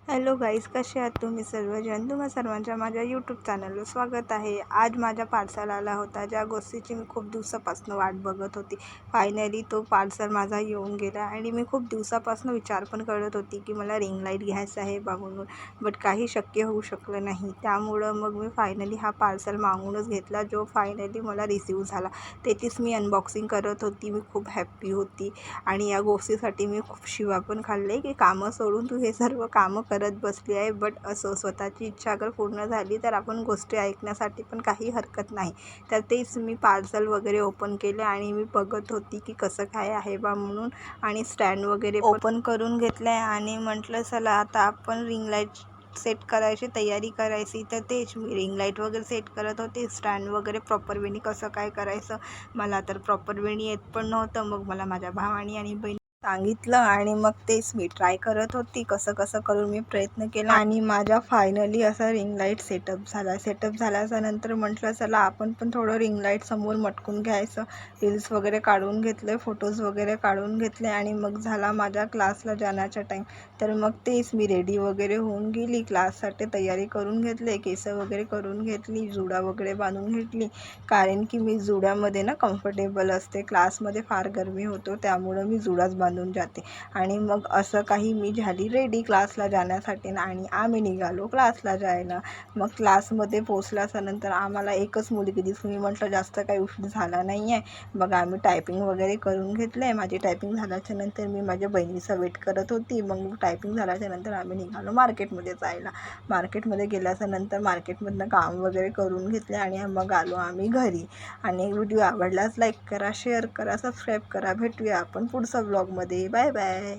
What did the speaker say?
Hello guys, कसे आहात तुम्ही सर्वजण? तुम्हा सर्वांच्या माझ्या यूट्यूब चॅनलवर स्वागत आहे. आज माझ्या पार्सल आला होता, ज्या गोष्टीची मी खूप दिवसापासून वाट बघत होती. फायनली तो पार्सल माझा येऊन गेला आणि मी खूप दिवसापासून विचार पण करत होती की मला रिंग लाईट घ्यायचं आहे बा म्हणून, बट काही शक्य होऊ शकलं नाही. त्यामुळं मग मी फायनली हा पार्सल मागवूनच घेतला, जो फायनली मला रिसीव झाला. त्याचीच मी अनबॉक्सिंग करत होती. मी खूप हॅप्पी होती आणि या गोष्टीसाठी मी खूप शिवा पण खाल्ले की कामं सोडून तू हे सर्व कामं करत बसली आहे. बट असं स्वतःची इच्छा अगर पूर्ण झाली तर आपण गोष्टी ऐकण्यासाठी पण काही हरकत नाही. तर तेच मी पार्सल वगैरे ओपन केले आणि मी बघत होती की कसं काय आहे बा म्हणून, आणि स्टँड वगैरे ओपन करून घेतलं आहे आणि म्हटलं चला आता आपण रिंग लाईट सेट करायची तयारी करायची. तर तेच मी रिंग लाईट वगैरे सेट करत होते. स्टँड वगैरे प्रॉपर वेनी कसं काय करायचं, मला तर प्रॉपर वेनी येत पण नव्हतं. मग मला माझ्या भावानी आणि बहिणी सांगितलं आणि मग तेच मी ट्राय करत होती. कसं कसं करून मी प्रयत्न केला आणि माझ्या फायनली असा रिंग लाईट सेटअप झाला. सेटअप झाल्याच्या नंतर म्हटलं चला आपण पण थोडं रिंग लाईट समोर मटकून घ्यायचं. रील्स वगैरे काढून घेतले, फोटोज वगैरे काढून घेतले आणि मग झाला माझ्या क्लासला जाण्याचा टाईम. तर मग तेच मी रेडी वगैरे होऊन गेली. क्लाससाठी तयारी करून घेतले, केस वगैरे करून घेतली, जुडा वगैरे बांधून घेतली. कारण की मी जुड्यामध्ये ना कम्फर्टेबल असते. क्लासमध्ये फार गरमी होतो, त्यामुळं मी जुडाच बांधून जाते. आणि मग असं काही मी झाली रेडी क्लासला जाण्यासाठी आणि आम्ही निघालो क्लासला जायला. मग क्लासमध्ये पोचल्याच्यानंतर आम्हाला एकच मुलगी दिसली. मी म्हटलं जास्त काही उशीर झाला नाही आहे. मग आम्ही टायपिंग वगैरे करून घेतलं आहे. माझी टायपिंग झाल्याच्यानंतर मी माझ्या बहिणीचा वेट करत होती. मग टायपिंग झाल्याच्यानंतर आम्ही निघालो मार्केटमध्ये जायला. मार्केटमध्ये गेल्याच्यानंतर मार्केटमधनं काम वगैरे करून घेतले आणि मग आलो आम्ही घरी. आणि व्हिडिओ आवडल्यास लाईक करा, शेअर करा, सबस्क्राईब करा. भेटूया आपण पुढच्या ब्लॉगमध्ये. Bye bye.